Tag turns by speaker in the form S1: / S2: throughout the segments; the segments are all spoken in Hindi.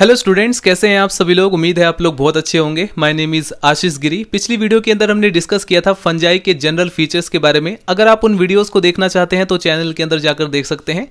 S1: हेलो स्टूडेंट्स, कैसे हैं आप सभी लोग। उम्मीद है आप लोग बहुत अच्छे होंगे। माय नेम इज़ आशीष गिरी। पिछली वीडियो के अंदर हमने डिस्कस किया था फंजाई के जनरल फीचर्स के बारे में। अगर आप उन वीडियोस को देखना चाहते हैं तो चैनल के अंदर जाकर देख सकते हैं।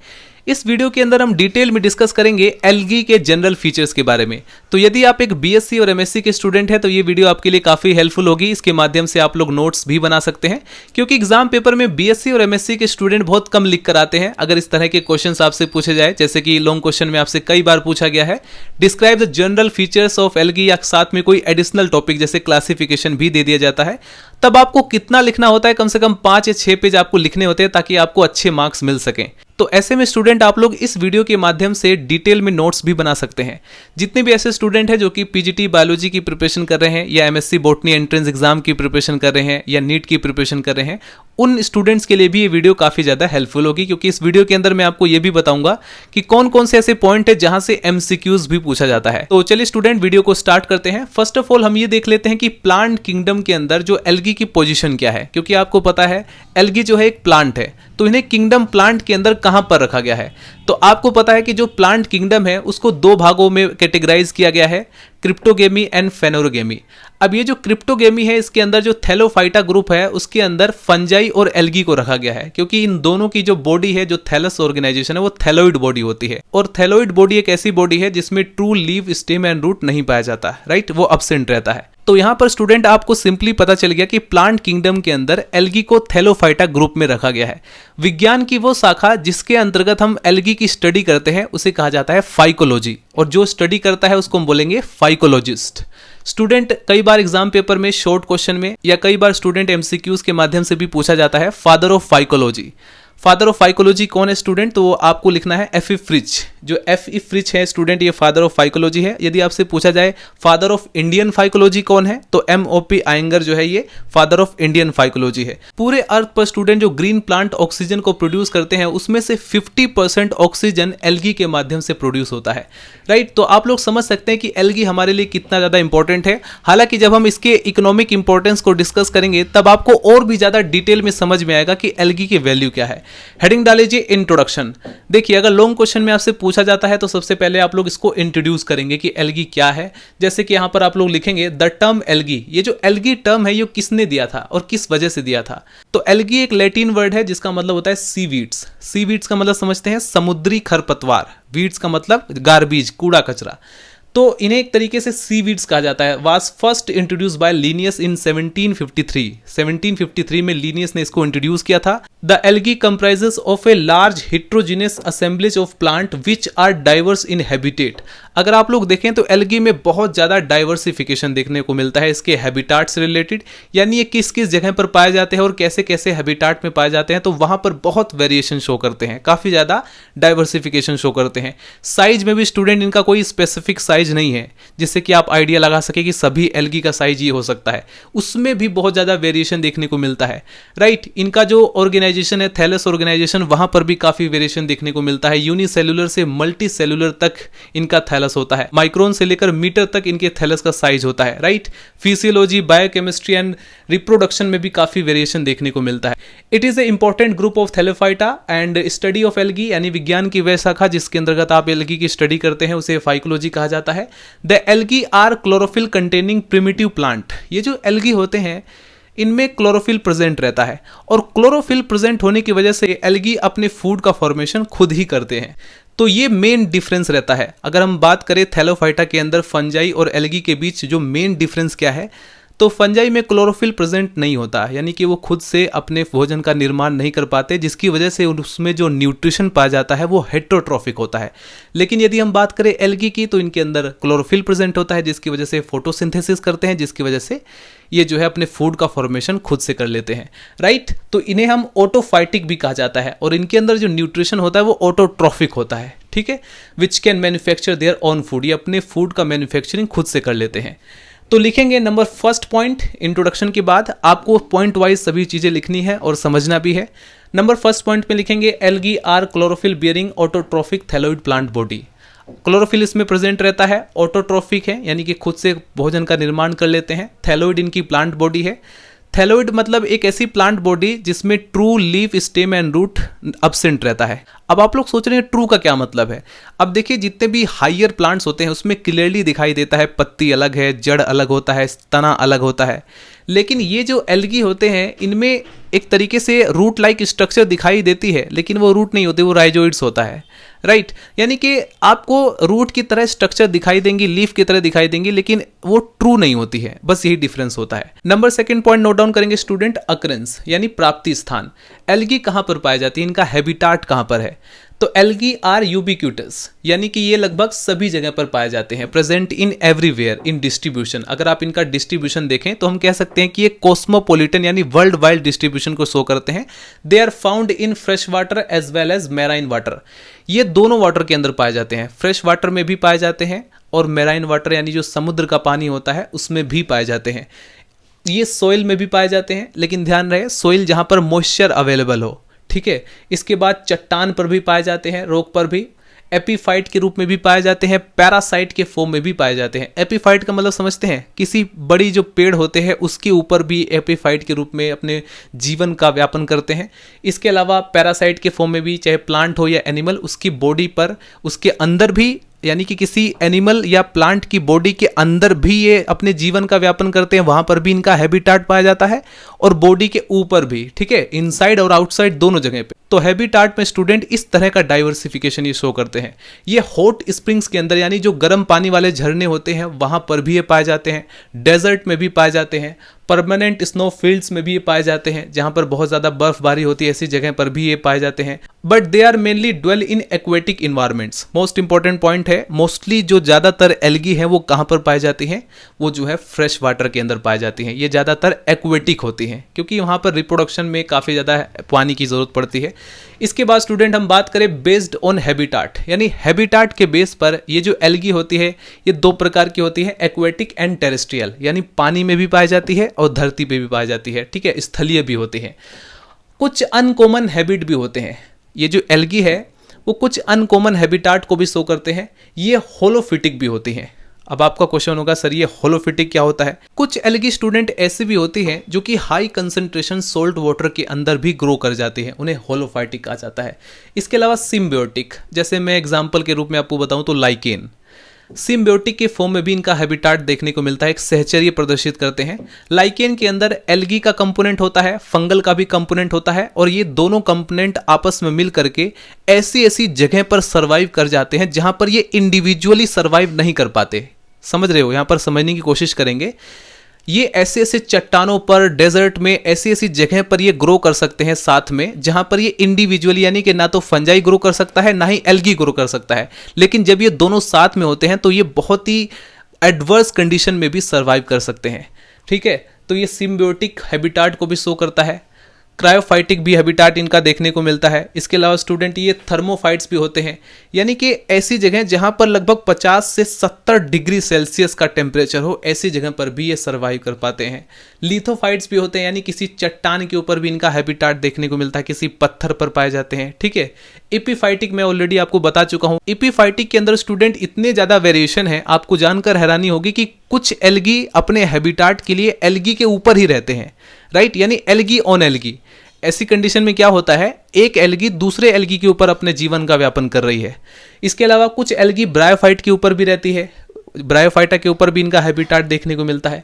S1: इस वीडियो के अंदर हम डिटेल में डिस्कस करेंगे एल्गी के जनरल फीचर्स के बारे में। तो यदि आप एक बीएससी और एमएससी के स्टूडेंट हैं तो ये वीडियो आपके लिए काफ़ी हेल्पफुल होगी। इसके माध्यम से आप लोग नोट्स भी बना सकते हैं, क्योंकि एग्जाम पेपर में बीएससी और एमएससी के स्टूडेंट बहुत कम लिख कर आते हैं। अगर इस तरह के क्वेश्चन आपसे पूछे जाए, जैसे कि लॉन्ग क्वेश्चन में आपसे कई बार पूछा गया है describe the general features of algae, या साथ में कोई एडिशनल टॉपिक जैसे क्लासिफिकेशन भी दे दिया जाता है, तब आपको कितना लिखना होता है? कम से कम 5 या 6 पेज आपको लिखने होते हैं ताकि आपको अच्छे मार्क्स मिल सकें। तो ऐसे में स्टूडेंट आप लोग इस वीडियो के माध्यम से डिटेल में नोट्स भी बना सकते हैं। जितने भी ऐसे स्टूडेंट हैं जो कि पीजीटी बायोलॉजी की प्रिपरेशन कर रहे हैं, या एमएससी बॉटनी एंट्रेंस एग्जाम की प्रिपरेशन कर रहे हैं, या नीट की प्रिपरेशन कर रहे हैं, उन स्टूडेंट्स के लिए भी ये वीडियो काफ़ी ज़्यादा हेल्पफुल होगी। क्योंकि इस वीडियो के अंदर मैं आपको ये भी बताऊंगा कि कौन कौन से ऐसे पॉइंट है जहां से एमसीक्यूज भी पूछा जाता है। तो चलिए स्टूडेंट, वीडियो को स्टार्ट करते हैं। फर्स्ट ऑफ ऑल हम ये देख लेते हैं कि प्लांट किंगडम के अंदर जो एल्गी की पोजीशन क्या है। क्योंकि आपको पता है एल्गी जो है एक प्लांट है, तो इन्हें किंगडम प्लांट के अंदर कहां पर रखा गया है। तो आपको पता है कि जो प्लांट किंगडम है उसको 2 भागों में कैटेगराइज किया गया है, क्रिप्टोगेमी एंड फेनोरोगेमी। अब ये जो क्रिप्टोगेमी है, इसके अंदर जो थैलोफाइटा ग्रुप है उसके अंदर फंजाई और एल्गी को रखा गया है, क्योंकि इन दोनों की जो बॉडी है, जो थैलस ऑर्गेनाइजेशन है, वो थैलोइड बॉडी होती है। और थैलोइड बॉडी एक ऐसी बॉडी है जिसमें true leaf, stem and root नहीं पाया जाता, राइट, वो एब्सेंट रहता है। तो यहां पर स्टूडेंट आपको सिंपली पता चल गया कि प्लांट किंगडम के अंदर एल्गी को थैलोफाइटा ग्रुप में रखा गया है। विज्ञान की वो शाखा जिसके अंतर्गत हम एल्गी की स्टडी करते हैं उसे कहा जाता है फाइकोलॉजी, और जो स्टडी करता है उसको हम बोलेंगे फाइकोलॉजिस्ट। स्टूडेंट कई बार एग्जाम पेपर में शॉर्ट क्वेश्चन में, या कई बार स्टूडेंट एमसीक्यूज के माध्यम से भी पूछा जाता है father of phycology. Father of phycology कौन है स्टूडेंट? तो आपको लिखना है एफ ई फ्रिच। जो एफ ई फ्रिच है स्टूडेंट, ये फादर ऑफ फाइकोलॉजी है। यदि आपसे पूछा जाए फादर ऑफ इंडियन फाइकोलॉजी कौन है, तो एम ओ पी आयंगर जो है ये फादर ऑफ इंडियन फाइकोलॉजी है। पूरे अर्थ पर स्टूडेंट जो ग्रीन प्लांट ऑक्सीजन को प्रोड्यूस करते हैं उसमें से 50% ऑक्सीजन एल्गी के माध्यम से प्रोड्यूस होता है, राइट। तो आप लोग समझ सकते हैं कि एल्गी हमारे लिए कितना ज्यादा इंपॉर्टेंट है। हालांकि जब हम इसके इकोनॉमिक इंपॉर्टेंस को डिस्कस करेंगे तब आपको और भी ज्यादा डिटेल में समझ में आएगा कि एल्गी की वैल्यू क्या है। हेडिंग डालीजिए इंट्रोडक्शन। देखिए, अगर लॉन्ग क्वेश्चन में आपसे पूछा जाता है तो सबसे पहले आप लोग इसको इंट्रोड्यूस करेंगे कि एल्गी क्या है। जैसे कि यहां पर आप लोग लिखेंगे द टर्म एल्गी। ये जो एल्गी टर्म है ये किसने दिया था और किस वजह से दिया था? तो एल्गी एक लैटिन वर्ड है जिसका मतलब होता है सीवीड्स। सीवीड्स का मतलब समझते हैं समुद्री खरपतवार, वीड्स का मतलब गार्बेज, कूड़ा कचरा। तो इन्हें एक तरीके से सीवीड्स कहा जाता है। Was first introduce by Linnaeus in 1753। 1753 में लिनियस ने इसको इंट्रोड्यूस किया था। The algae comprises of a large heterogeneous assemblage of plant which are diverse in habitat. अगर आप लोग देखें तो एल्गी में बहुत ज्यादा डाइवर्सिफिकेशन देखने को मिलता है इसके हैबिटाट से रिलेटेड, यानी ये किस किस जगह पर पाए जाते हैं और कैसे कैसे हैबिटाट में पाए जाते हैं, तो वहां पर बहुत वेरिएशन शो करते हैं, काफी ज्यादा डाइवर्सिफिकेशन शो करते हैं। साइज में भी स्टूडेंट इनका कोई स्पेसिफिक साइज नहीं है जिससे कि आप आइडिया लगा सके कि सभी एल्गी का साइज ये हो सकता है, उसमें भी बहुत ज्यादा वेरिएशन देखने को मिलता है, राइट। इनका जो ऑर्गेनाइजेशन है थैलस ऑर्गेनाइजेशन, वहां पर भी काफी वेरिएशन देखने को मिलता है। यूनिसेलुलर से मल्टी सेलुलर तक इनका थैलस होता है, माइक्रोन से लेकर मीटर तक इनके थैलस का साइज होता है, right. Physiology, biochemistry and reproduction में भी काफी वेरिएशन देखने को मिलता है। It is A important group of Thallophyta and study of algae, यानी विज्ञान की वह शाखा जिसके अंतर्गत आप एल्गी की स्टडी करते हैं उसे फाइकोलॉजी कहा जाता है। The algae are chlorophyll containing primitive plant. ये जो एल्गी होते हैं इनमें क्लोरोफिल प्रेजेंट रहता है, और क्लोरोफिल प्रेजेंट होने की वजह से एल्गी अपने फूड का फॉर्मेशन खुद ही करते हैं। तो ये मेन डिफरेंस रहता है। अगर हम बात करें थैलोफाइटा के अंदर फंजाई और एल्गी के बीच जो मेन डिफरेंस क्या है, तो फंजाई में क्लोरोफिल प्रेजेंट नहीं होता, यानी कि वो खुद से अपने भोजन का निर्माण नहीं कर पाते, जिसकी वजह से उसमें जो न्यूट्रिशन पाया जाता है वो हेट्रोट्रॉफिक होता है। लेकिन यदि हम बात करें एल्गी की, तो इनके अंदर क्लोरोफिल प्रेजेंट होता है जिसकी वजह से फोटोसिंथेसिस करते हैं, जिसकी वजह से ये जो है अपने फूड का फॉर्मेशन खुद से कर लेते हैं, राइट। तो इन्हें हम ऑटोफाइटिक भी कहा जाता है, और इनके अंदर जो न्यूट्रिशन होता है वो ऑटोट्रॉफिक होता है, ठीक है। Which can manufacture their own food, ये अपने फूड का मैन्युफैक्चरिंग खुद से कर लेते हैं। तो लिखेंगे नंबर फर्स्ट पॉइंट इंट्रोडक्शन के बाद आपको पॉइंट वाइज सभी चीजें लिखनी है और समझना भी है। नंबर फर्स्ट पॉइंट में लिखेंगे algae are chlorophyll bearing autotrophic thalloid plant body. Chlorophyll इसमें प्रेजेंट रहता है, ऑटोट्रॉफिक है यानी कि खुद से भोजन का निर्माण कर लेते हैं, थैलोइड इनकी प्लांट बॉडी है। थैलोइड मतलब एक ऐसी प्लांट बॉडी जिसमें true leaf, stem and root absent रहता है। अब आप लोग सोच रहे हैं ट्रू का क्या मतलब है। अब देखिए जितने भी हायर प्लांट्स होते हैं उसमें क्लियरली दिखाई देता है पत्ती अलग है, जड़ अलग होता है, तना अलग होता है। लेकिन ये जो एल्गी होते हैं इनमें एक तरीके से रूट लाइक स्ट्रक्चर दिखाई देती है, लेकिन वो रूट नहीं होते, वो राइजोइड्स होता है, राइट। यानी कि आपको रूट की तरह स्ट्रक्चर दिखाई देंगी, लीफ की तरह दिखाई देंगी, लेकिन वो ट्रू नहीं होती है, बस यही डिफरेंस होता है। Number second point note down करेंगे स्टूडेंट, अकरेंस यानी प्राप्ति स्थान। एल्गी कहां पर पाई जाती है, इनका हैबिटाट कहां पर है। तो एल्गी आर यूबिक्यूटस, यानी कि ये लगभग सभी जगह पर पाए जाते हैं, present in everywhere in distribution. अगर आप इनका डिस्ट्रीब्यूशन देखें तो हम कह सकते हैं कि ये कॉस्मोपॉलिटन यानी वर्ल्ड वाइड डिस्ट्रीब्यूशन को शो करते हैं। They are found in fresh water as well as marine water. ये दोनों वाटर के अंदर पाए जाते हैं, फ्रेश वाटर में भी पाए जाते हैं और मैराइन वाटर यानी जो समुद्र का पानी होता है उसमें भी पाए जाते हैं। ये सोइल में भी पाए जाते हैं, लेकिन ध्यान रहे सोइल जहां पर मॉइस्चर अवेलेबल हो, ठीक है। इसके बाद चट्टान पर भी पाए जाते हैं, रॉक पर भी। एपीफाइट के रूप में भी पाए जाते हैं, पैरासाइट के फॉर्म में भी पाए जाते हैं। एपीफाइट का मतलब समझते हैं, किसी बड़ी जो पेड़ होते हैं उसके ऊपर भी एपीफाइट के रूप में अपने जीवन का व्यापन करते हैं। इसके अलावा पैरासाइट के फॉर्म में भी, चाहे प्लांट हो या एनिमल, उसकी बॉडी पर, उसके अंदर भी, यानी कि किसी एनिमल या प्लांट की बॉडी के अंदर भी ये अपने जीवन का व्यापन करते हैं, वहां पर भी इनका हैबिटाट पाया जाता है, और बॉडी के ऊपर भी, ठीक है, इनसाइड और आउटसाइड दोनों जगह पे। तो हैबिटाट में स्टूडेंट इस तरह का डाइवर्सिफिकेशन ये शो करते हैं। ये हॉट स्प्रिंग्स के अंदर यानी जो गर्म पानी वाले झरने होते हैं वहां पर भी ये पाए जाते हैं, डेजर्ट में भी पाए जाते हैं, परमानेंट स्नो फील्ड्स में भी ये पाए जाते हैं, जहां पर बहुत ज्यादा बर्फबारी होती है ऐसी जगह पर भी ये पाए जाते हैं। But they are mainly dwell in aquatic environments. Most important point है, मोस्टली जो ज्यादातर एल्गी है वो कहां पर पाई जाती हैं, वो जो है फ्रेश वाटर के अंदर पाई जाती हैं। ये ज्यादातर एक्वेटिक होती हैं क्योंकि वहां पर रिप्रोडक्शन में काफी ज्यादा पानी की जरूरत पड़ती है। इसके बाद स्टूडेंट हम बात करें बेस्ड ऑन हैबिटाट, यानी हैबिटाट के बेस पर ये जो एल्गी होती है ये दो प्रकार की होती है, एक्वेटिक एंड टेरेस्ट्रियल, यानी पानी में भी पाई जाती है और धरती पे भी पाई जाती है, ठीक है, स्थलीय भी होती है। कुछ अनकॉमन हैबिट भी होते हैं। ये जो एल्गी है वो कुछ अनकॉमन हैबिटाट को भी शो करते हैं। ये होलोफिटिक भी होती हैं। अब आपका क्वेश्चन होगा सर ये होलोफिटिक क्या होता है। कुछ एल्गी स्टूडेंट ऐसी भी होती हैं जो कि हाई कंसंट्रेशन सोल्ट वाटर के अंदर भी ग्रो कर जाती हैं, उन्हें होलोफाइटिक कहा जाता है। इसके अलावा सिम्बियोटिक, जैसे मैं एग्जांपल के रूप में आपको बताऊं तो लाइकेन, सिम्बियोटिक के फॉर्म में भी इनका हैबिटाट देखने को मिलता है, एक सहचर्य प्रदर्शित करते हैं। लाइकेन के अंदर एल्गी का कंपोनेंट होता है, फंगल का भी कंपोनेंट होता है, और ये दोनों कंपोनेंट आपस में मिल करके ऐसी ऐसी जगह पर सर्वाइव कर जाते हैं जहां पर ये इंडिविजुअली सर्वाइव नहीं कर पाते। समझ रहे हो, यहां पर समझने की कोशिश करेंगे। ये ऐसे ऐसे चट्टानों पर, डेजर्ट में, ऐसी ऐसी जगह पर ये ग्रो कर सकते हैं साथ में, जहां पर ये इंडिविजुअली, यानी कि ना तो फंजाई ग्रो कर सकता है ना ही एल्गी ग्रो कर सकता है। लेकिन जब ये दोनों साथ में होते हैं तो ये बहुत ही एडवर्स कंडीशन में भी सर्वाइव कर सकते हैं, ठीक है। तो ये सिम्बियोटिक हैबिटाट को भी शो करता है। क्रायोफाइटिक भी हैबिटाट इनका देखने को मिलता है। इसके अलावा स्टूडेंट ये थर्मोफाइट्स भी होते हैं, यानी कि ऐसी जगह जहां पर लगभग 50 से 70 डिग्री सेल्सियस का टेम्परेचर हो, ऐसी जगह पर भी ये सर्वाइव कर पाते हैं। लिथोफाइट्स भी होते हैं, यानी किसी चट्टान के ऊपर भी इनका हैबिटाट देखने को मिलता है, किसी पत्थर पर पाए जाते हैं, ठीक है। एपीफाइटिक मैं ऑलरेडी आपको बता चुका हूं। एपीफाइटिक के अंदर स्टूडेंट इतने ज्यादा वेरिएशन है, आपको जानकर हैरानी होगी कि कुछ एल्गी अपने हैबिटाट के लिए एल्गी के ऊपर ही रहते हैं, राइट, यानी एल्गी ऑन एल्गी। ऐसी कंडीशन में क्या होता है, एक एल्गी दूसरे एल्गी के ऊपर अपने जीवन का व्यापन कर रही है। इसके अलावा कुछ एल्गी ब्रायोफाइट के ऊपर भी रहती है, ब्रायोफाइटा के ऊपर भी इनका हैबिटाट देखने को मिलता है।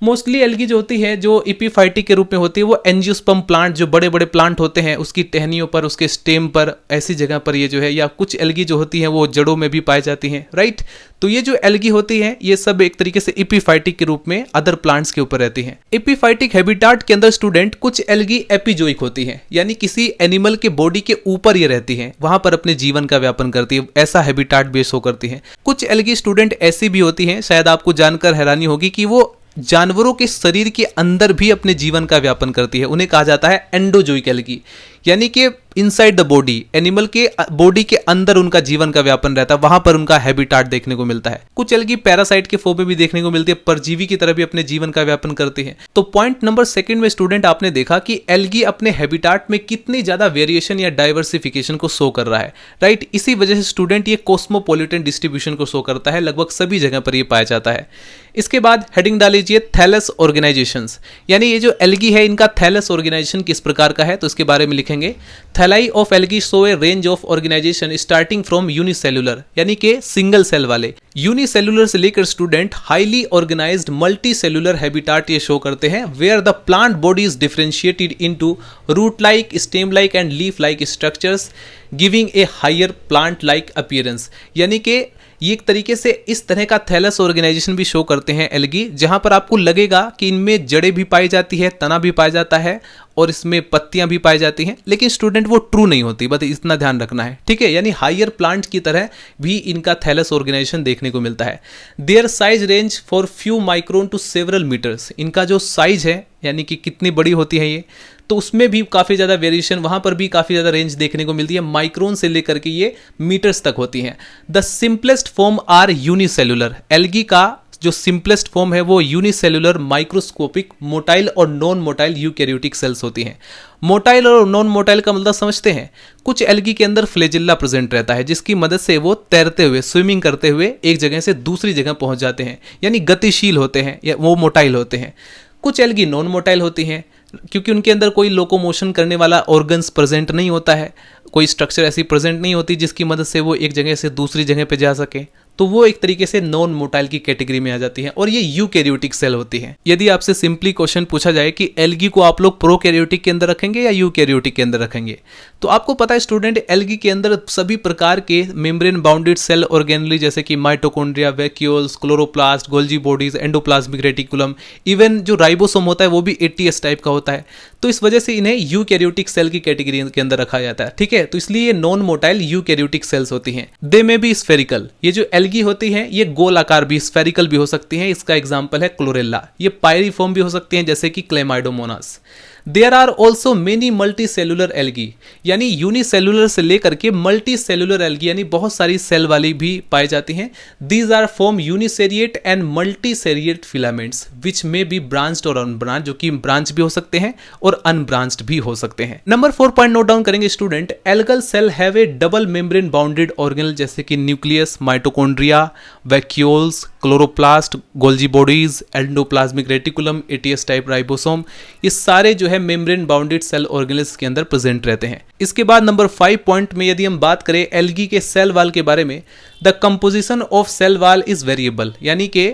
S1: मोस्टली एल्गी जो होती है, जो एपीफाइटिक के रूप में होती है, वो एंजियोस्पर्म प्लांट, जो बड़े बड़े प्लांट होते हैं उसकी टहनियों पर, उसके स्टेम पर, ऐसी जगह पर ये जो है, या कुछ एल्गी जो होती हैं वो जड़ों में भी पाई जाती हैं, राइट। तो ये जो एल्गी होती हैं ये सब एक तरीके से एपीफाइटिक के रूप में अदर प्लांट्स के ऊपर रहती हैं। एपीफाइटिक हैबिटाट के अंदर स्टूडेंट कुछ एल्गी एपिजोइक होती हैं, यानी किसी एनिमल के बॉडी के ऊपर ये रहती हैं, वहां पर अपने जीवन का व्यापन करती है, ऐसा हैबिटाट बेस हो करती है। कुछ एल्गी स्टूडेंट ऐसी भी होती हैं, शायद आपको जानकर हैरानी होगी, कि वो जानवरों के शरीर के अंदर भी अपने जीवन का व्यापन करती है, उन्हें कहा जाता है एंडोजोइक एल्गी, यानी कि इनसाइड द बॉडी, एनिमल के बॉडी के अंदर उनका जीवन का व्यापन रहता है, वहां पर उनका हैबिटाट देखने को मिलता है। कुछ एल्गी पैरासाइट के फॉर्म में भी देखने को मिलती है, परजीवी की तरह भी अपने जीवन का व्यापन करते हैं। तो पॉइंट नंबर सेकंड में स्टूडेंट आपने देखा कि एल्गी अपने हैबिटाट में कितनी ज्यादा वेरिएशन या डाइवर्सिफिकेशन को शो कर रहा है, राइट। इसी वजह से स्टूडेंट ये कॉस्मोपॉलिटन डिस्ट्रीब्यूशन को शो करता है, लगभग सभी जगह पर ये पाया जाता है। इसके बाद हेडिंग डाल लीजिए थैलस ऑर्गेनाइजेशंस, यानी ये जो एल्गी है इनका थैलस ऑर्गेनाइजेशन किस प्रकार का है, तो इसके बारे में लिखेंगे। Thalli of algae show a range of organisation starting from unicellular, यानी कि सिंगल सेल वाले, यूनिसेल्युलर से लेकर student highly organised multi cellular habitat ये शो करते हैं, where the plant body is differentiated into root like, stem like and leaf like structures giving a higher plant like appearance. यानी कि ये एक तरीके से इस तरह का थैलस ऑर्गेनाइजेशन भी शो करते हैं एल्गी, जहां पर आपको लगेगा कि इनमें जड़ें भी पाई जाती है, तना भी पाया जाता है और इसमें पत्तियां भी पाई जाती हैं, लेकिन स्टूडेंट वो ट्रू नहीं होती, बस इतना ध्यान रखना है, ठीक है। यानी हायर प्लांट की तरह भी इनका थैलस ऑर्गेनाइजेशन देखने को मिलता है। Their size range for few micron to several metres, इनका जो साइज है यानी कि कितनी बड़ी होती है ये, तो उसमें भी काफ़ी ज़्यादा वेरिएशन, वहाँ पर भी काफ़ी ज़्यादा रेंज देखने को मिलती है, माइक्रोन से लेकर के ये मीटर्स तक होती हैं। The simplest form are unicellular, algae का जो सिंपलेस्ट फॉर्म है वो यूनिसेल्युलर माइक्रोस्कोपिक मोटाइल और नॉन मोटाइल यूकैरियोटिक सेल्स होती हैं। मोटाइल और नॉन मोटाइल का मतलब समझते हैं, कुछ एल्गी के अंदर फ्लैजिल्ला प्रेजेंट रहता है जिसकी मदद से वो तैरते हुए, स्विमिंग करते हुए एक जगह से दूसरी जगह पहुंच जाते हैं, यानी गतिशील होते हैं, या वो मोटाइल होते हैं। कुछ एल्गी नॉन मोटाइल होती हैं क्योंकि उनके अंदर कोई लोकोमोशन करने वाला ऑर्गन्स प्रेजेंट नहीं होता है, कोई स्ट्रक्चर ऐसी प्रेजेंट नहीं होती जिसकी मदद से वो एक जगह से दूसरी जगह पे जा सके, तो वो एक तरीके से नॉन मोटाइल की कैटेगरी में आ जाती है और ये यूकैरियोटिक सेल होती है। यदि आपसे सिंपली क्वेश्चन पूछा जाए कि एल्गी को आप लोग प्रोकैरियोटिक के अंदर रखेंगे या यूकैरियोटिक के अंदर रखेंगे, तो आपको पता है स्टूडेंट एल्गी के अंदर सभी प्रकार के मेम्ब्रेन बाउंडेड सेल ऑर्गेनली जैसे कि mitochondria, vacuoles, chloroplast, Golgi bodies, endoplasmic reticulum, even जो राइबोसोम होता है वो भी एटीएस टाइप का होता है, तो इस वजह से इन्हें यूकैरियोटिक सेल की कैटेगरी के अंदर रखा जाता है, ठीक है। तो इसलिए ये नॉन मोटाइल यूकैरियोटिक सेल्स होती हैं। दे में भी स्फेरिकल, ये जो एल्गी होती है ये गोल आकार भी, स्फेरिकल भी हो सकती हैं। इसका एग्जांपल है क्लोरेला। ये पायरिफॉर्म भी हो सकती हैं जैसे कि Chlamydomonas. There are also many multi cellular algae, यानी यूनिसेलुलर से लेकर के मल्टी सेलुलर एल्गी यानी बहुत सारी सेल वाली भी पाई जाती हैं। These are form uniseriate and multi seriate filaments which may be branched और अनब्रांच्ड, जो कि ब्रांच भी हो सकते हैं और अनब्रांच्ड भी हो सकते हैं। नंबर 4 पॉइंट नोट डाउन करेंगे student. Algal cell have a double membrane bounded organelle जैसे कि nucleus, mitochondria, vacuoles, chloroplast, Golgi bodies, endoplasmic reticulum, eighty S type ribosome, ये सारे जो है मेम्ब्रेन बाउंडेड सेल ऑर्गेनल्स के अंदर प्रेजेंट रहते हैं। इसके बाद नंबर 5 पॉइंट में यदि हम बात करें एल्गी के सेल वाल के बारे में, the composition of cell wall is variable, यानी कि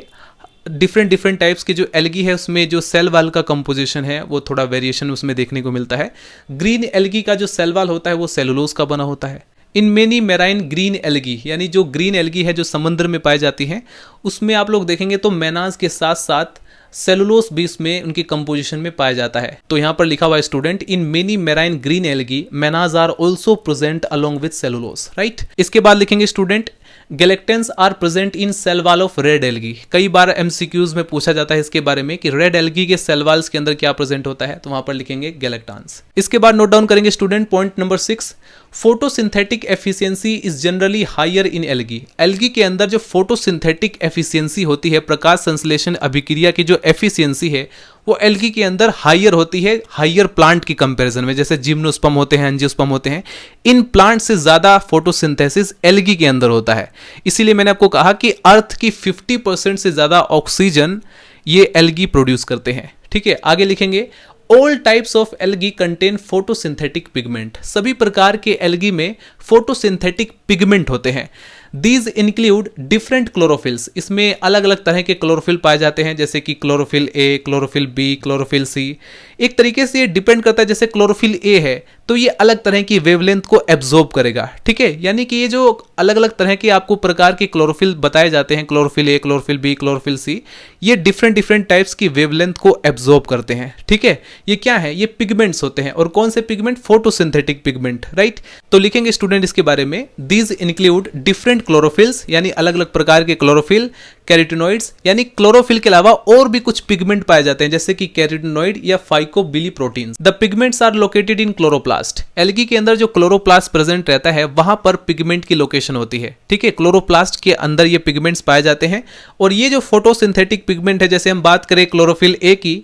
S1: डिफरेंट टाइप्स के जो एल्गी है उसमें जो सेल वाल का कंपोजिशन है वो थोड़ा वेरिएशन उसमें देखने को मिलता है। ग्रीन एल्गी का जो सेल वाल होता है वो सेलुलोज का बना होता है। इन मेनी मेराइन ग्रीन एल्गी, यानी जो ग्रीन एल्गी है जो समुद्र में पाई जाती है उसमें आप लोग देखेंगे तो मेनाज के साथ साथ सेलुलोस भी इसमें उनकी कंपोजिशन में पाया जाता है। तो यहाँ पर लिखा हुआ है student, in many marine green algae mannans are also present along with cellulose, right. इसके बाद लिखेंगे student galactans are present in cell wall of red algae. कई बार एमसीक्यूज में पूछा जाता है इसके बारे में कि रेड एल्गी के सेल वाल्स के अंदर क्या प्रेजेंट होता है, तो वहां पर लिखेंगे गैलेक्टांस। इसके बाद नोट डाउन करेंगे student point number 6, photosynthetic efficiency is generally higher in algae. Algae के अंदर जो फोटोसिंथेटिक एफिशिएंसी होती है, प्रकाश संश्लेषण अभिक्रिया की जो एफिशिएंसी है वो एल्गी के अंदर हायर होती है, हायर प्लांट की कंपैरिजन में। जैसे जिम्नोस्पर्म होते हैं, एंजियोस्पर्म होते हैं, इन प्लांट से ज्यादा फोटोसिंथेसिस एल्गी के अंदर होता है। इसीलिए मैंने आपको कहा कि अर्थ की 50% से ज्यादा ऑक्सीजन ये एल्गी प्रोड्यूस करते हैं, ठीक है। आगे लिखेंगे all types of algae contain photosynthetic pigment. सभी प्रकार के एल्गी में फोटोसिंथेटिक पिगमेंट होते हैं। दीज इंक्लूड डिफरेंट क्लोरोफिल्स, इसमें अलग अलग तरह के क्लोरोफिल पाए जाते हैं जैसे कि chlorophyll A, chlorophyll B, chlorophyll C. एक तरीके से ये डिपेंड करता है, जैसे क्लोरोफिल ए है तो ये अलग तरह की वेवलेंथ को एब्जॉर्ब करेगा, ठीक है। यानी कि ये जो अलग अलग तरह के आपको प्रकार के क्लोरोफिल बताए जाते हैं, chlorophyll A, chlorophyll B, chlorophyll C, ये डिफरेंट टाइप्स की वेवलेंथ को एब्जॉर्ब करते हैं, ठीक है। ये क्या है, ये पिगमेंट्स होते हैं। और कौन से पिगमेंट, फोटोसिंथेटिक पिगमेंट, राइट। तो लिखेंगे स्टूडेंट इसके बारे में, दीज इंक्लूड डिफरेंट क्लोरोफिल्स, यानी अलग अलग प्रकार के क्लोरोफिल कैरोटीनॉइड्स यानी क्लोरोफिल के अलावा और भी कुछ पिगमेंट पाए जाते हैं, जैसे कि कैरोटीनॉइड या phycobiliprotein. The pigments are located in chloroplast. Algae के अंदर जो क्लोरोप्लास्ट प्रेजेंट रहता है वहां पर पिगमेंट की लोकेशन होती है, ठीक है। क्लोरोप्लास्ट के अंदर ये पिगमेंट्स पाए जाते हैं। और ये जो फोटोसिंथेटिक पिगमेंट है, जैसे हम बात करें क्लोरोफिल ए की,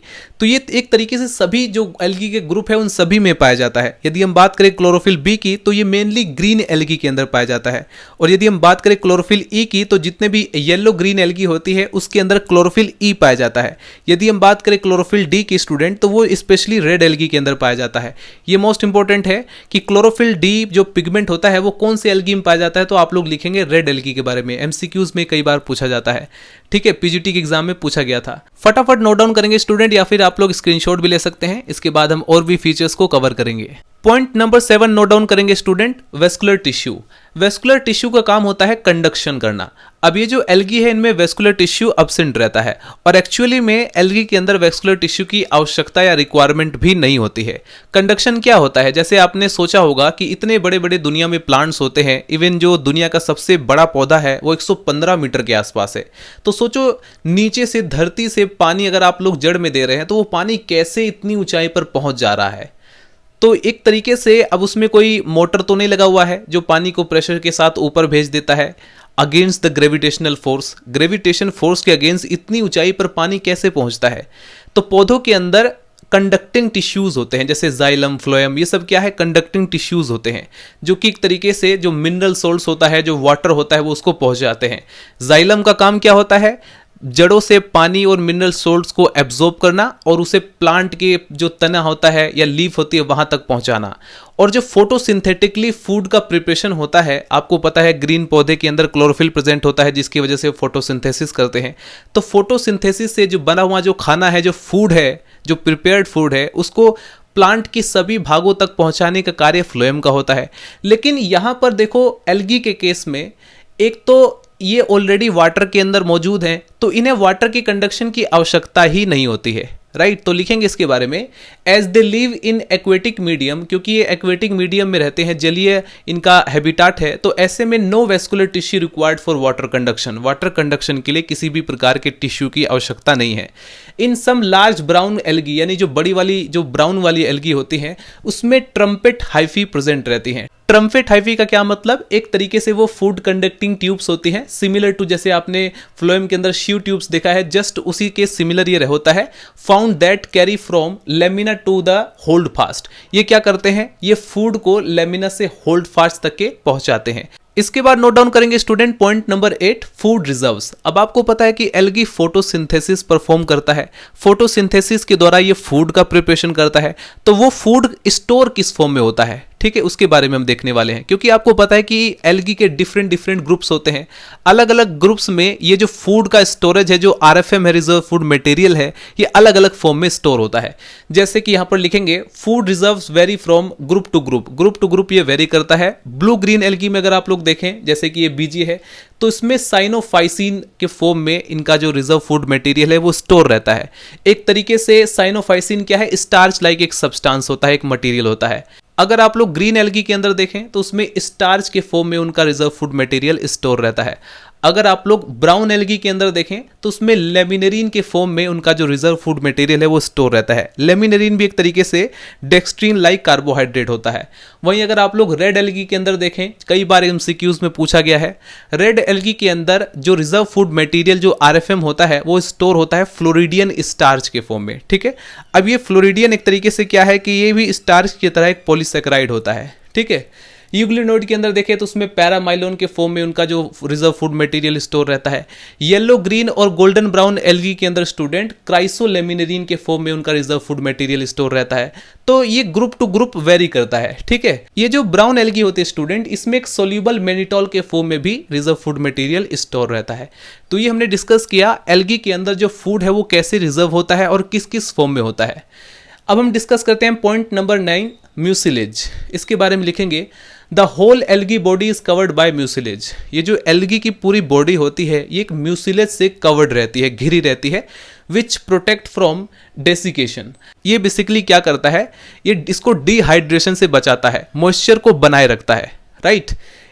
S1: तो ये एक तरीके से सभी जो एल्गी के ग्रुप है उन सभी में पाया जाता है। यदि हम बात करें क्लोरोफिल बी की, तो ये मेनली ग्रीन एल्गी के अंदर पाया जाता है। और यदि हम बात करें क्लोरोफिल ई की, तो जितने भी येलो ग्रीन एल्गी होती है उसके अंदर क्लोरोफिल ई पाया जाता है। यदि हम बात करें क्लोरोफिल डी की स्टूडेंट, तो वो स्पेशली रेड एल्गी के अंदर पाया जाता है। ये मोस्ट इंपॉर्टेंट है कि क्लोरोफिल डी जो पिगमेंट होता है वो कौन से एल्गी में पाया जाता है, तो आप लोग लिखेंगे रेड एल्गी के बारे में। एमसीक्यूज में कई बार पूछा जाता है, ठीक है, पीजीटी के एग्जाम में पूछा गया था। फटाफट नोट डाउन करेंगे स्टूडेंट, या फिर आप लोग स्क्रीनशॉट भी ले सकते हैं। इसके बाद हम और भी फीचर्स को कवर करेंगे। पॉइंट नंबर 7 नोट डाउन करेंगे student, vascular tissue. Vascular tissue का काम होता है कंडक्शन करना। अब ये जो एल्गी है इनमें वेस्कुलर टिश्यू अब्सेंट रहता है, और एक्चुअली में एल्गी के अंदर वेस्कुलर टिश्यू की आवश्यकता या रिक्वायरमेंट भी नहीं होती है। कंडक्शन क्या होता है, जैसे आपने सोचा होगा कि इतने बड़े बड़े दुनिया में प्लांट्स होते हैं, इवन जो दुनिया का सबसे बड़ा पौधा है वो 115 मीटर के आसपास है। तो सोचो नीचे से धरती से पानी अगर आप लोग जड़ में दे रहे हैं तो वो पानी कैसे इतनी ऊंचाई पर पहुंच जा रहा है। तो एक तरीके से अब उसमें कोई मोटर तो नहीं लगा हुआ है जो पानी को प्रेशर के साथ ऊपर भेज देता है against the gravitational force. Gravitation force के अगेंस्ट इतनी ऊंचाई पर पानी कैसे पहुंचता है। तो पौधों के अंदर कंडक्टिंग टिश्यूज होते हैं, जैसे जाइलम, फ्लोएम, ये सब क्या है, कंडक्टिंग टिश्यूज होते हैं, जो कि एक तरीके से जो मिनरल सोल्ट्स होता है, जो वाटर होता है, वो उसको पहुंच जाते हैं। जाइलम का काम क्या होता है, जड़ों से पानी और मिनरल सोल्ट्स को एब्जॉर्ब करना और उसे प्लांट के जो तना होता है या लीफ होती है वहां तक पहुंचाना। और जो फोटोसिंथेटिकली फूड का प्रिपरेशन होता है, आपको पता है ग्रीन पौधे के अंदर क्लोरोफिल प्रेजेंट होता है जिसकी वजह से फोटोसिंथेसिस करते हैं। तो फोटोसिंथेसिस से जो बना हुआ जो खाना है, जो फूड है, जो प्रिपेयर्ड फूड है, उसको प्लांट की सभी भागों तक पहुंचाने का कार्य फ्लोएम का होता है। लेकिन यहां पर देखो एल्गी के केस में, एक तो ये ऑलरेडी वाटर के अंदर मौजूद हैं, तो इन्हें वाटर की कंडक्शन की आवश्यकता ही नहीं होती है, राइट। तो लिखेंगे इसके बारे में, as they live in aquatic medium, क्योंकि ये एक्वेटिक मीडियम में रहते हैं, जलीय इनका हैबिटाट है, तो ऐसे में no vascular tissue required for water conduction. Water conduction के लिए किसी भी प्रकार के टिश्यू की आवश्यकता नहीं है। इन सम लार्ज ब्राउन एल्गी, यानी जो बड़ी वाली जो ब्राउन वाली एल्गी होती है उसमें ट्रम्पेट हाइफी प्रेजेंट रहती हैं। ट्रम्पेट हाइफी का क्या मतलब, एक तरीके से वो फूड कंडक्टिंग ट्यूब्स होती हैं, सिमिलर टू जैसे आपने फ्लोएम के अंदर शीव ट्यूब्स देखा है, जस्ट उसी के सिमिलर ये होता है। Found that carry from lamina to the holdfast. ये क्या करते हैं, ये फूड को लेमिना से होल्ड फास्ट तक के पहुंचाते हैं। इसके बाद नोट डाउन करेंगे student point number 8, food reserves. अब आपको पता है कि एल्गी फोटोसिंथेसिस परफॉर्म करता है, फोटोसिंथेसिस के द्वारा ये फूड का प्रिपरेशन करता है। तो वो फूड स्टोर किस फॉर्म में होता है, ठीक है, उसके बारे में हम देखने वाले हैं। क्योंकि आपको पता है कि एल्गी के डिफरेंट ग्रुप्स होते हैं, अलग अलग ग्रुप्स में ये जो फूड का स्टोरेज है, जो आरएफएम है, रिजर्व फूड मटेरियल है, ये अलग अलग फॉर्म में स्टोर होता है। जैसे कि यहां पर लिखेंगे food reserves vary from group to group. Group to group ये वेरी करता है। ब्लू ग्रीन एल्गी में अगर आप लोग देखें, जैसे कि ये बीजी है, तो इसमें साइनोफाइसिन के फॉर्म में इनका जो रिजर्व फूड मटेरियल है वो स्टोर रहता है। एक तरीके से साइनोफाइसिन क्या है, स्टार्च लाइक एक सब्सटेंस होता है, एक मटेरियल होता है। अगर आप लोग ग्रीन एल्गी के अंदर देखें तो उसमें स्टार्च के फॉर्म में उनका रिजर्व फूड मटेरियल स्टोर रहता है। अगर आप लोग ब्राउन एल्गी के अंदर देखें तो उसमें लेमिनेरिन के फॉर्म में उनका जो रिजर्व फूड मटेरियल है वो स्टोर रहता है। लेमिनेरिन भी एक तरीके से डेक्स्ट्रीन लाइक कार्बोहाइड्रेट होता है। वहीं अगर आप लोग रेड एल्गी के अंदर देखें, कई बार एमसीक्यूज में पूछा गया है, रेड एल्गी के अंदर जो रिजर्व फूड मटेरियल जो आरएफएम होता है वो स्टोर होता है फ्लोरिडियन स्टार्च के फॉर्म में, ठीक है। अब ये फ्लोरिडियन एक तरीके से क्या है कि ये भी स्टार्च की तरह एक पॉलीसेकेराइड होता है, ठीक है। यूग्लिनोइड के अंदर देखें तो उसमें पैरामाइलोन के फॉर्म में उनका जो रिजर्व फूड मटेरियल स्टोर रहता है। येलो ग्रीन और गोल्डन ब्राउन एल्गी के अंदर स्टूडेंट क्राइसोलेमिनेरिन के फॉर्म में उनका रिजर्व फूड मटेरियल स्टोर रहता है। तो ये ग्रुप टू ग्रुप वेरी करता है, ठीक है। ये जो ब्राउन एल्गी होती है स्टूडेंट, इसमें एक सोल्यूबल मैनिटोल के फॉर्म में भी रिजर्व फूड मटेरियल स्टोर रहता है। तो ये हमने डिस्कस किया एल्गी के अंदर जो फूड है वो कैसे रिजर्व होता है और किस किस फॉर्म में होता है। अब हम डिस्कस करते हैं पॉइंट नंबर 9, म्यूसिलेज। इसके बारे में लिखेंगे the whole algae body is covered by mucilage. ये जो एल्गी की पूरी बॉडी होती है ये एक म्यूसिलेज से कवर्ड रहती है, घिरी रहती है, विच प्रोटेक्ट फ्रॉम डेसिकेशन। ये बेसिकली क्या करता है, ये इसको डिहाइड्रेशन से बचाता है, मॉइस्चर को बनाए रखता है, राइट।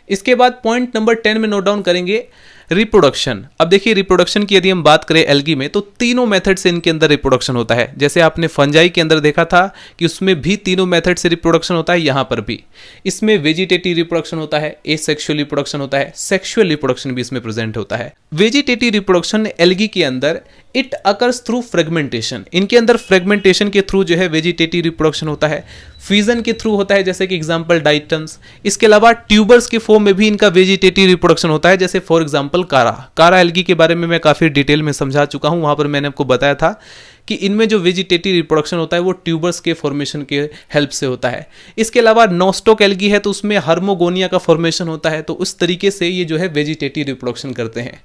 S1: इसके बाद पॉइंट नंबर 10 में नोट डाउन करेंगे रिप्रोडक्शन, अब देखिए रिप्रोडक्शन की यदि हम बात करें एल्गी में तो तीनों मेथड से इनके अंदर रिप्रोडक्शन होता है। जैसे आपने फंजाई के अंदर देखा था कि उसमें भी तीनों मेथड से रिप्रोडक्शन होता है, यहाँ पर भी इसमें वेजिटेटिव रिप्रोडक्शन होता है, एसेक्सुअल रिप्रोडक्शन होता है, सेक्सुअल रिप्रोडक्शन भी इसमें प्रेजेंट होता है। वेजिटेटिव रिप्रोडक्शन एल्गी के अंदर इट अकर्स थ्रू फ्रेगमेंटेशन, इनके अंदर फ्रेगमेंटेशन के थ्रू जो है वेजिटेटिव रिप्रोडक्शन होता है, फ्यूजन के थ्रू होता है जैसे कि एग्जांपल डाइटम्स। इसके अलावा ट्यूबर्स के फॉर्म में भी इनका वेजिटेटिव रिप्रोडक्शन होता है, जैसे फॉर एग्जांपल कारा एल्गी के बारे में मैं काफी डिटेल में समझा चुका हूं, वहां पर मैंने आपको बताया था कि इनमें जो वेजिटेटिव रिप्रोडक्शन होता है वो ट्यूबर्स के फॉर्मेशन के हेल्प से होता है। इसके अलावा नोस्टॉक एल्गी है तो उसमें हार्मोगोनिया का फॉर्मेशन होता है, तो उस तरीके से ये जो है वेजिटेटिव रिप्रोडक्शन करते हैं।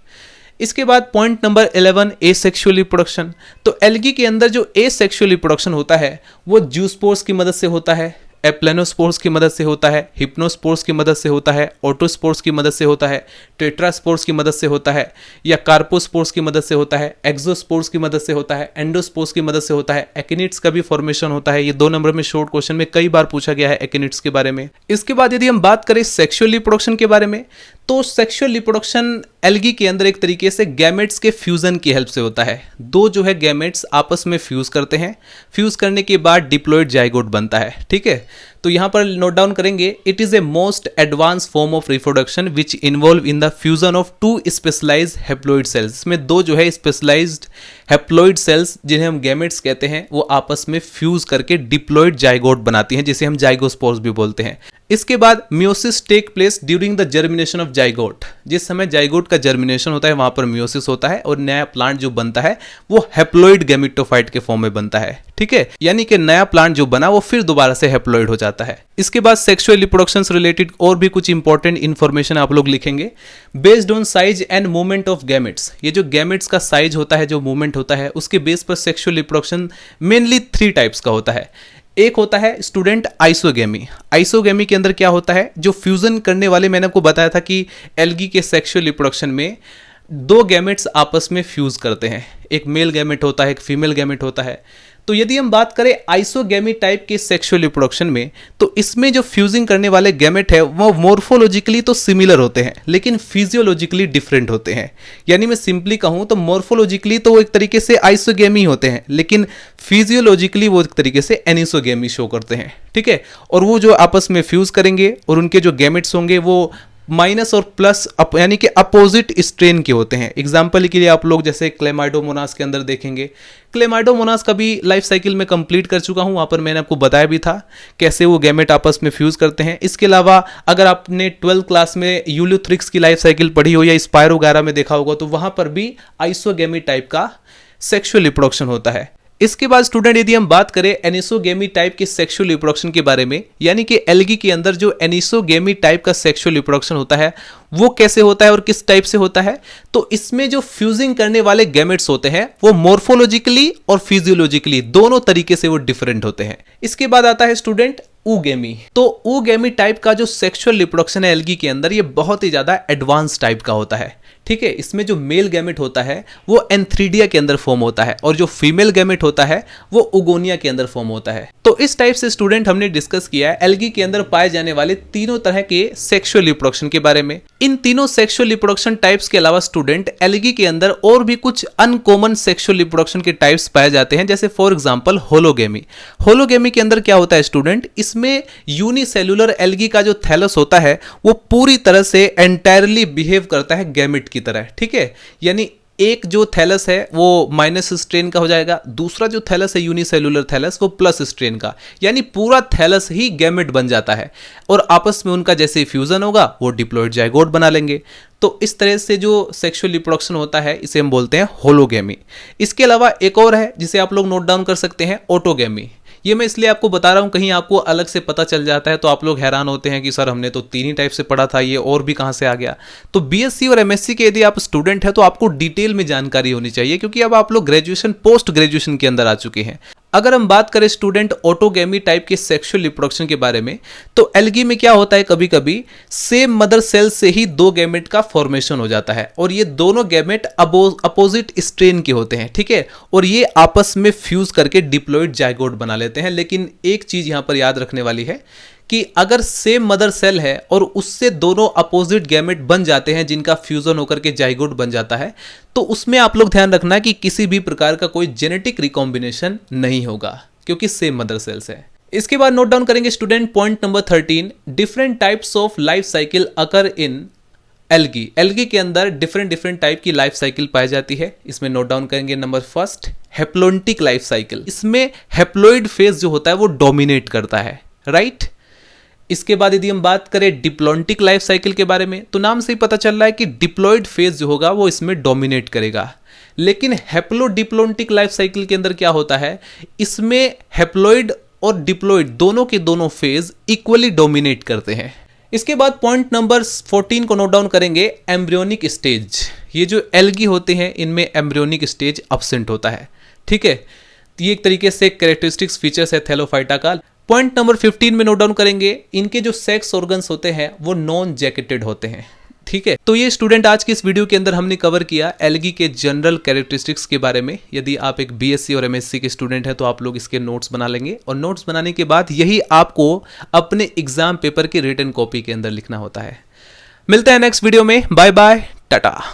S1: इसके बाद पॉइंट नंबर 11 एसेक्सुअल रिप्रोडक्शन। तो एल्गी के अंदर जो एसेक्सुअल रिप्रोडक्शन होता है वो जूस्पोर्स की मदद से होता है, एप्लेनोस्पोर्स की मदद से होता है, हिप्नोस्पोर्स की मदद से होता है, ऑटोस्पोर्स की मदद से होता है, टेट्रास्पोर्स की मदद से होता है, या कार्पोस्पोर्स की मदद से होता है, एक्सोस्पोर्स की मदद से होता है, एंडोस्पोर्स की मदद से होता है, एकिनिट्स का भी फॉर्मेशन होता है। ये 2 नंबर में शॉर्ट क्वेश्चन में कई बार पूछा गया है एकिनिट्स के बारे में। इसके बाद यदि हम बात करें सेक्सुअल रिप्रोडक्शन के बारे में तो सेक्सुअल रिप्रोडक्शन एल्गी के अंदर एक तरीके से गैमेट्स के फ्यूजन की हेल्प से होता है। दो जो है गैमेट्स आपस में फ्यूज करते हैं, फ्यूज करने के बाद डिप्लॉइड जाइगोट बनता है। ठीक है, तो यहां पर नोट डाउन करेंगे, it is a most advance form of reproduction which involve in the fusion of 2 specialised haploid cells. इसमें 2 जो है स्पेशलाइज्ड हैप्लॉइड सेल्स जिन्हें हम गैमेट्स कहते हैं वो आपस में फ्यूज करके डिप्लॉइड जाइगोट बनाती हैं, जिसे हम जाइगोस्पोर्स भी बोलते हैं। इसके बाद meiosis take place during the germination of zygote. जिस समय जाइगोट का जर्मिनेशन होता है वहां पर मियोसिस होता है और नया प्लांट जो बनता है वो हैप्लॉइड गैमेटोफाइट के फॉर्म में बनता है। ठीक है, यानी कि नया प्लांट जो बना वो फिर दोबारा से हैप्लॉइड हो जाता है। इसके बाद सेक्सुअल रिप्रोडक्शन से रिलेटेड और भी कुछ इंपॉर्टेंट इंफॉर्मेशन आप लोग लिखेंगे। Based on size and movement of gametes, ये जो गैमेट्स का साइज होता है, जो मूवमेंट होता है, उसके बेस पर सेक्सुअल रिप्रोडक्शन मेनली 3 टाइप्स का होता है। एक होता है स्टूडेंट आइसोगेमी। आइसोगेमी के अंदर क्या होता है, जो फ्यूजन करने वाले, मैंने आपको बताया था कि एल्गी के सेक्सुअल रिप्रोडक्शन में 2 गैमेट्स आपस में फ्यूज करते हैं, एक मेल गैमेट होता है, एक फीमेल गैमेट होता है। तो यदि हम बात करें आइसोगेमी टाइप के सेक्सुअल रिप्रोडक्शन में, तो इसमें जो फ्यूजिंग करने वाले गैमेट है वो मॉर्फोलॉजिकली तो सिमिलर होते हैं लेकिन फिजियोलॉजिकली डिफरेंट होते हैं। यानी मैं सिंपली कहूं तो मॉर्फोलॉजिकली तो वो एक तरीके से आइसोगेमी होते हैं लेकिन फिजियोलॉजिकली वो एक तरीके से एनिसोगेमी शो करते हैं। ठीक है, और वो जो आपस में फ्यूज करेंगे और उनके जो गैमेट्स होंगे वो माइनस और प्लस यानी कि अपोजिट स्ट्रेन के होते हैं। एग्जाम्पल के लिए आप लोग जैसे क्लेमाइडोमोनास के अंदर देखेंगे, क्लेमाइडोमोनास का भी लाइफ साइकिल में कंप्लीट कर चुका हूं, वहां पर मैंने आपको बताया भी था कैसे वो गैमेट आपस में फ्यूज करते हैं। इसके अलावा अगर आपने 12th क्लास में यूलोथ्रिक्स की लाइफ साइकिल पढ़ी हो या स्पायरो वगैरह में देखा होगा तो वहां पर भी आइसोगेमी टाइप का सेक्सुअल रिप्रोडक्शन होता है। इसके बाद स्टूडेंट यदि हम बात करें एनिसोगेमी टाइप के सेक्सुअल रिप्रोडक्शन के बारे में, यानी कि एल्गी के अंदर जो एनिसोगेमी टाइप का सेक्सुअल रिप्रोडक्शन होता है वो कैसे होता है और किस टाइप से होता है, तो इसमें जो फ्यूजिंग करने वाले गैमेट्स होते हैं वो मॉर्फोलॉजिकली और फिजियोलॉजिकली दोनों तरीके से वो डिफरेंट होते हैं। इसके बाद आता है स्टूडेंट ऊगेमी। तो ऊगेमी टाइप का जो सेक्सुअल रिप्रोडक्शन है एल्गी के अंदर ये बहुत ही ज्यादा एडवांस टाइप का होता है। ठीक है, इसमें जो मेल गैमेट होता है वो एंथ्रीडिया के अंदर फॉर्म होता है और जो फीमेल गैमेट होता है वो उगोनिया के अंदर फॉर्म होता है। तो इस टाइप से स्टूडेंट हमने डिस्कस किया है एल्गी के अंदर पाए जाने वाले तीनों तरह के सेक्सुअल रिप्रोडक्शन के बारे में। इन तीनों सेक्सुअल रिप्रोडक्शन टाइप्स के अलावा स्टूडेंट एल्गी के अंदर और भी कुछ अनकॉमन सेक्सुअल रिप्रोडक्शन के टाइप्स पाए जाते हैं, जैसे फॉर एग्जांपल होलोगेमी। होलोगेमी के अंदर क्या होता है स्टूडेंट, इसमें यूनिसेलुलर एल्गी का जो थैलस होता है वो पूरी तरह से एंटायरली बिहेव करता है गैमेट की तरह। ठीक है, यानी एक जो थैलस है वो माइनस स्ट्रेन का हो जाएगा, दूसरा जो थैलस है यूनिसेलुलर थैलस वो प्लस स्ट्रेन का, यानी पूरा थैलस ही गैमेट बन जाता है और आपस में उनका जैसे फ्यूजन होगा वो डिप्लॉइड जाइगोट बना लेंगे। तो इस तरह से जो सेक्सुअल रिप्रोडक्शन होता है इसे हम बोलते हैं होलोगेमी। इसके अलावा एक और है जिसे आप लोग नोट डाउन कर सकते हैं, ऑटोगेमी। ये मैं इसलिए आपको बता रहा हूं कहीं आपको अलग से पता चल जाता है तो आप लोग हैरान होते हैं कि सर हमने तो 3 ही टाइप से पढ़ा था, ये और भी कहां से आ गया। तो बीएससी और एमएससी के यदि आप स्टूडेंट हैं तो आपको डिटेल में जानकारी होनी चाहिए क्योंकि अब आप लोग ग्रेजुएशन पोस्ट ग्रेजुएशन के अंदर आ चुके हैं। अगर हम बात करें स्टूडेंट ऑटोगेमी टाइप के सेक्सुअल रिप्रोडक्शन के बारे में, तो एल्गी में क्या होता है, कभी कभी सेम मदर सेल से ही 2 गैमेट का फॉर्मेशन हो जाता है और ये दोनों गैमेट अपोजिट स्ट्रेन के होते हैं। ठीक है, और ये आपस में फ्यूज करके डिप्लॉइड जाइगोट बना लेते हैं। लेकिन एक चीज यहां पर याद रखने वाली है कि अगर सेम मदर सेल है और उससे दोनों अपोजिट गैमेट बन जाते हैं जिनका फ्यूजन होकर के जाइगोट बन जाता है, तो उसमें आप लोग ध्यान रखना कि किसी भी प्रकार का कोई जेनेटिक रिकॉम्बिनेशन नहीं होगा क्योंकि सेम मदर सेल्स है। इसके बाद नोट डाउन करेंगे student point number 13, different types of life cycle occur in algae. Algae के अंदर डिफरेंट टाइप की लाइफ साइकिल पाई जाती है। इसमें नोट डाउन करेंगे नंबर फर्स्ट, हेप्लोन्टिक लाइफ साइकिल। इसमें हेप्लोइड फेज जो होता है वो डोमिनेट करता है, राइट। इसके बाद यदि हम बात करें डिप्लॉन्टिक लाइफ साइकिल के बारे में, तो नाम से ही पता चल रहा है कि डिप्लॉइड फेज जो होगा वो इसमें डोमिनेट करेगा। लेकिन हेप्लोडिप्लॉन्टिक लाइफ साइकिल के अंदर क्या होता है, इसमें हेप्लोइड और डिप्लॉइड दोनों के दोनों फेज इक्वली डोमिनेट करते हैं। इसके बाद पॉइंट नंबर 14 को नोट डाउन करेंगे, एम्ब्रियोनिक स्टेज। ये जो एल्गी होते हैं इनमें एम्ब्रियोनिक स्टेज अब्सेंट होता है, ठीक है। ये एक तरीके से कैरेक्टरिस्टिक्स फीचर्स है थैलोफाइटा का। पॉइंट नंबर 15 में नोट डाउन करेंगे, इनके जो सेक्स ऑर्गन्स होते हैं वो नॉन जैकेटेड होते हैं, ठीक है। तो ये स्टूडेंट आज की इस वीडियो के अंदर हमने कवर किया एल्गी के जनरल कैरेक्टरिस्टिक्स के बारे में। यदि आप एक बीएससी और एमएससी के स्टूडेंट हैं तो आप लोग इसके नोट्स बना लेंगे, और नोट्स बनाने के बाद यही आपको अपने एग्जाम पेपर की रिटन कॉपी के अंदर लिखना होता है। मिलते हैं नेक्स्ट वीडियो में, बाय बाय, टाटा।